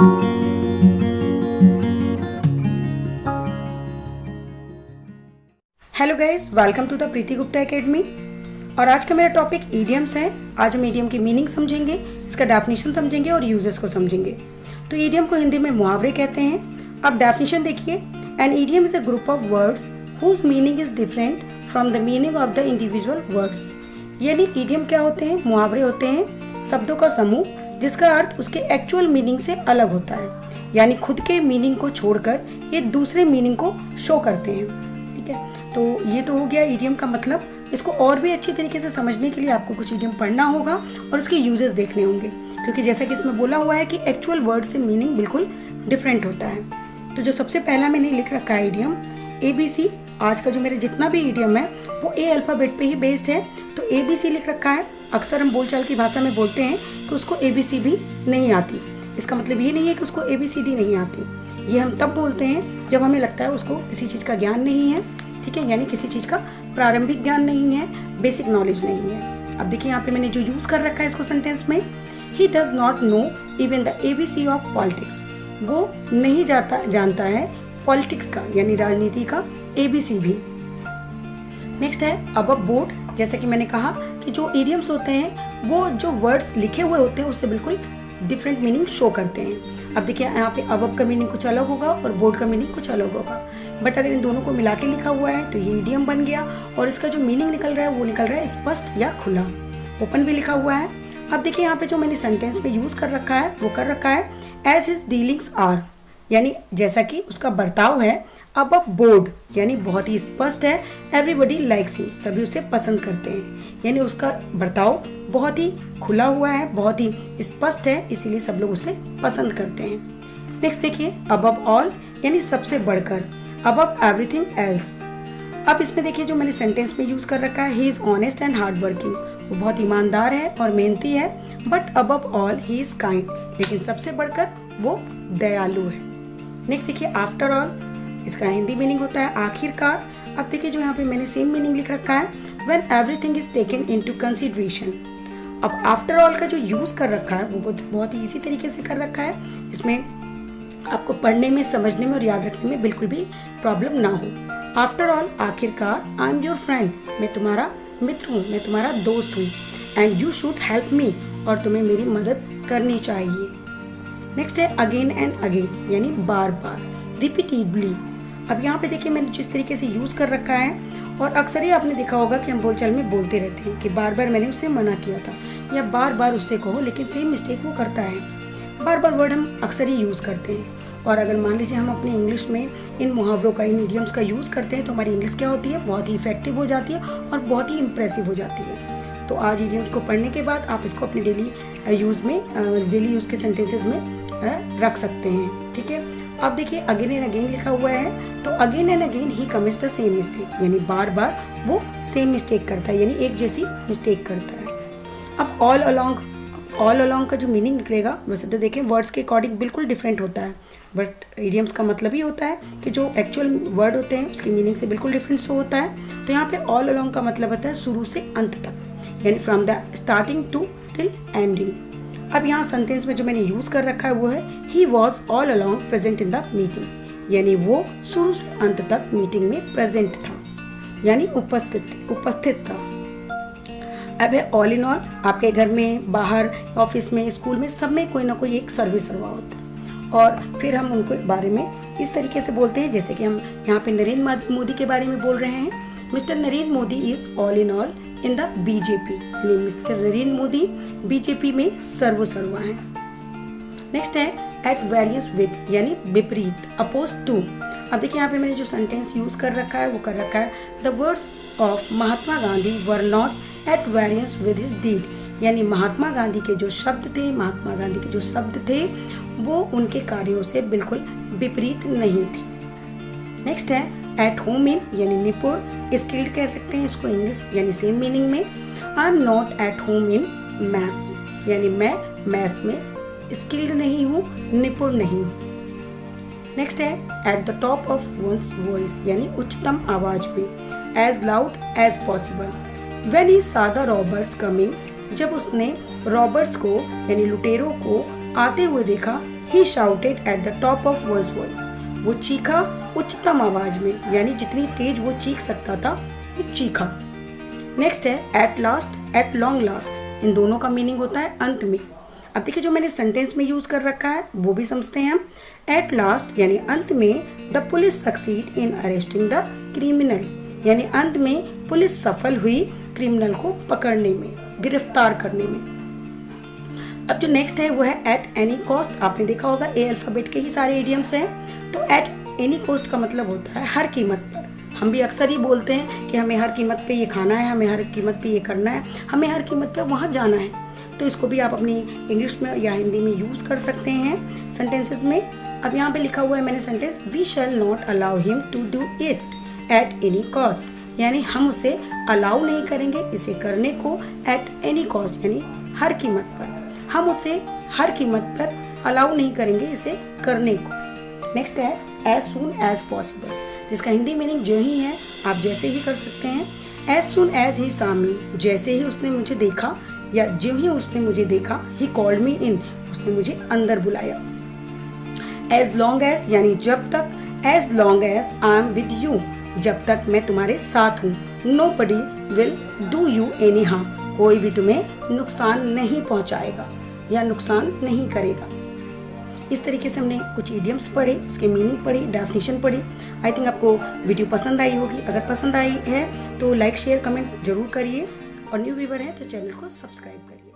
Hello guys, welcome to the Preeti Gupta academy. और आज का मेरा टॉपिक ईडियम्स है। आज हम ईडियम की मीनिंग समझेंगे, इसका डेफिनेशन समझेंगे और यूजेस को समझेंगे। तो ईडियम को हिंदी में मुहावरे कहते हैं। अब डेफिनेशन देखिए, an idiom is a group of words whose meaning is different from the meaning of the individual words. यानी ईडियम क्या होते हैं? मुहावरे होते हैं शब्दों का समूह जिसका अर्थ उसके एक्चुअल मीनिंग से अलग होता है, यानी खुद के मीनिंग को छोड़कर ये दूसरे मीनिंग को शो करते हैं। ठीक है, तो ये तो हो गया ईडियम का मतलब। इसको और भी अच्छी तरीके से समझने के लिए आपको कुछ ईडियम पढ़ना होगा और उसके यूजेस देखने होंगे, क्योंकि जैसा कि इसमें बोला हुआ है कि एक्चुअल वर्ड से मीनिंग बिल्कुल डिफरेंट होता है। तो जो सबसे पहला मैंने लिख रखा है ईडियम ABC। आज का जो मेरा जितना भी ईडियम है वो A अल्फ़ाबेट पे ही बेस्ड है, तो ABC लिख रखा है। अक्सर हम बोलचाल की भाषा में बोलते हैं कि उसको ABC भी नहीं आती। इसका मतलब ये नहीं है कि उसको ABCD नहीं आती। ये हम तब बोलते हैं जब हमें लगता है उसको किसी चीज़ का ज्ञान नहीं है। ठीक है, यानी किसी चीज़ का प्रारंभिक ज्ञान नहीं है, बेसिक नॉलेज नहीं है। अब देखिए यहाँ पे मैंने जो यूज़ कर रखा है इसको सेंटेंस में, he does not know even the ABC of politics. वो नहीं जानता है पॉलिटिक्स का, यानी राजनीति का ABC भी। नेक्स्ट है अबव बोर्ड। जैसा कि मैंने कहा कि जो ईडियम्स होते हैं वो जो वर्ड्स लिखे हुए होते हैं उससे बिल्कुल डिफरेंट मीनिंग शो करते हैं। अब देखिए यहाँ पे अबव का मीनिंग कुछ अलग होगा और बोर्ड का मीनिंग कुछ अलग होगा, बट अगर इन दोनों को मिला के लिखा हुआ है तो ये ईडियम बन गया और इसका जो मीनिंग निकल रहा है वो निकल रहा है स्पष्ट या खुला। ओपन भी लिखा हुआ है। अब देखिए यहाँ पे जो मैंने सेंटेंस में यूज कर रखा है वो कर रखा है एज हिज डीलिंग्स आर, यानी जैसा कि उसका बर्ताव है। अबव बोर्ड यानी बहुत ही स्पष्ट है। एवरीबडी लाइक्स हिम, सभी उसे पसंद करते हैं, यानी उसका बर्ताव बहुत ही खुला हुआ है, बहुत ही स्पष्ट है, इसीलिए सब लोग उसे पसंद करते हैं। नेक्स्ट देखिए अबव ऑल, यानी सबसे बढ़कर। Above everything else. अब इसमें देखिए जो मैंने सेंटेंस में यूज कर रखा है, he is honest and hard working. वो बहुत ईमानदार है और मेहनती है। But above all he is kind, लेकिन सबसे बढ़कर वो दयालु है। नेक्स्ट देखिए आफ्टर ऑल, इसका हिंदी मीनिंग होता है आखिरकार। अब देखिए जो यहाँ पे मैंने सेम मीनिंग लिख रखा है, when everything is taken into consideration. अब आफ्टर ऑल का जो यूज कर रखा है वो बहुत ही इसी तरीके से कर रखा है, इसमें आपको पढ़ने में, समझने में और याद रखने में बिल्कुल भी प्रॉब्लम ना हो। आफ्टर ऑल, आखिरकार, आई एम योर फ्रेंड, मैं तुम्हारा मित्र हूँ, मैं तुम्हारा दोस्त हूँ। And you should help me, और तुम्हें मेरी मदद करनी चाहिए। नेक्स्ट है अगेन एंड अगेन, यानी बार बार, रिपीटेडली। अब यहाँ पे देखिए मैंने जिस तरीके से यूज कर रखा है, और अक्सर ही आपने देखा होगा कि हम बोलचाल में बोलते रहते हैं कि बार बार मैंने उससे मना किया था, या बार बार उससे कहो, लेकिन सेम मिस्टेक वो करता है। बार बार वर्ड हम अक्सर ही यूज़ करते हैं। और अगर मान लीजिए हम अपने इंग्लिश में इन मुहावरों का, इन ईडियम्स का यूज़ करते हैं तो हमारी इंग्लिश क्या होती है? बहुत ही इफेक्टिव हो जाती है और बहुत ही इंप्रेसिव हो जाती है। तो आज ईडियम्स को पढ़ने के बाद आप इसको अपने डेली यूज़ के सेंटेंसेस में रख सकते हैं। ठीक है, अब देखिए अगेन एंड अगेन लिखा हुआ है, तो again and again he commits the same mistake, यानी बार बार वो सेम मिस्टेक करता है, यानी एक जैसी मिस्टेक करता है। अब ऑल अलोंग का जो मीनिंग निकलेगा, वैसे तो देखें वर्ड्स के अकॉर्डिंग बिल्कुल डिफरेंट होता है, बट ईडियम्स का मतलब ही होता है कि जो एक्चुअल वर्ड होते हैं उसकी मीनिंग से बिल्कुल डिफरेंट शो होता है। तो यहाँ पे ऑल अलोंग का मतलब होता है शुरू से अंत तक, यानी from the starting to till ending. अब यहाँ सेंटेंस में जो मैंने यूज कर रखा है वो है he was all along present in the meeting, यानी वो शुरू से अंत तक मीटिंग में प्रेजेंट था, यानी उपस्थित था। अब है ऑल इन ऑल, आपके घर में, बाहर, ऑफिस में, स्कूल में, सब में कोई ना कोई एक सर्वा होता है, और फिर हम उनको बारे में इस तरीके से बोलते हैं, जैसे कि हम यहाँ पे नरेंद्र मोदी के बारे में बोल रहे हैं। Mister Narendra Modi is all in the BJP, यानी मिस्टर नरेंद्र मोदी बीजेपी में सर्वा है। नेक्स्ट है एट वेरियंस विद, यानी विपरीत, अपोज टू। अब देखिए यहाँ पे मैंने जो सेंटेंस यूज कर रखा है वो कर रखा है the words of Mahatma Gandhi were not at variance with his deed, यानी महात्मा गांधी के जो शब्द थे वो उनके कार्यों से बिल्कुल विपरीत नहीं थे। नेक्स्ट है एट होम इन, यानी निपुण, स्किल्ड कह सकते हैं इसको इंग्लिश, यानी सेम मीनिंग में। I am not at home in maths, यानी मैं मैथ्स में स्किल्ड नहीं हूँ, निपुण नहीं हूँ। नेक्स्ट है at the top of one's voice, यानी उच्चतम आवाज में, as loud as possible. When he saw the robbers coming, जब उसने रॉबर्स को यानी लुटेरों को आते हुए देखा, he shouted at the top of one's voice, वो चीखा उच्चतम आवाज में, यानी जितनी तेज वो चीख सकता था वो चीखा। नेक्स्ट है at last, at long last. इन दोनों का मीनिंग होता है अंत में। अब देखिए जो मैंने सेंटेंस में यूज कर रखा है वो भी समझते हैं हम। एट लास्ट यानी अंत में the police succeed in arresting the criminal, यानी अंत में पुलिस सफल हुई क्रिमिनल को पकड़ने में, गिरफ्तार करने में। अब जो नेक्स्ट है वो है एट एनी कॉस्ट। आपने देखा होगा ए अल्फाबेट के ही सारे इडियम्स हैं। तो एट एनी कॉस्ट का मतलब होता है हर कीमत पर। हम भी अक्सर ही बोलते हैं कि हमें हर कीमत पे ये खाना है, हमें हर कीमत पे ये करना है, हमें हर कीमत पे वहाँ जाना है। तो इसको भी आप अपनी इंग्लिश में या हिंदी में यूज़ कर सकते हैं सेंटेंसेस में। अब यहाँ पे लिखा हुआ है मैंने sentence, we shall not allow him to do it at any cost, यानी हम उसे अलाउ नहीं करेंगे इसे करने को एट एनी कॉस्ट, यानी हर कीमत पर। हम उसे हर कीमत पर अलाउ नहीं करेंगे इसे करने को। नेक्स्ट है एज सून एज पॉसिबल, जिसका हिंदी मीनिंग जो ही है आप जैसे ही कर सकते हैं। एज सून एज ही सामी, जैसे ही उसने मुझे देखा या जो ही उसने मुझे देखा, ही कॉल्ड मी इन, उसने मुझे अंदर बुलाया। एज लॉन्ग एज यानी जब तक, as long as I am with you, जब तक मैं तुम्हारे साथ हूँ। Nobody will do you any harm, कोई भी तुम्हें नुकसान नहीं पहुँचाएगा या नुकसान नहीं करेगा। इस तरीके से हमने कुछ इडियम्स पढ़े, उसके मीनिंग पढ़ी, डेफिनेशन पढ़ी। आई थिंक आपको वीडियो पसंद आई होगी। अगर पसंद आई है तो लाइक शेयर कमेंट जरूर करिए और न्यू व्यूअर हैं तो चैनल को सब्सक्राइब करिए।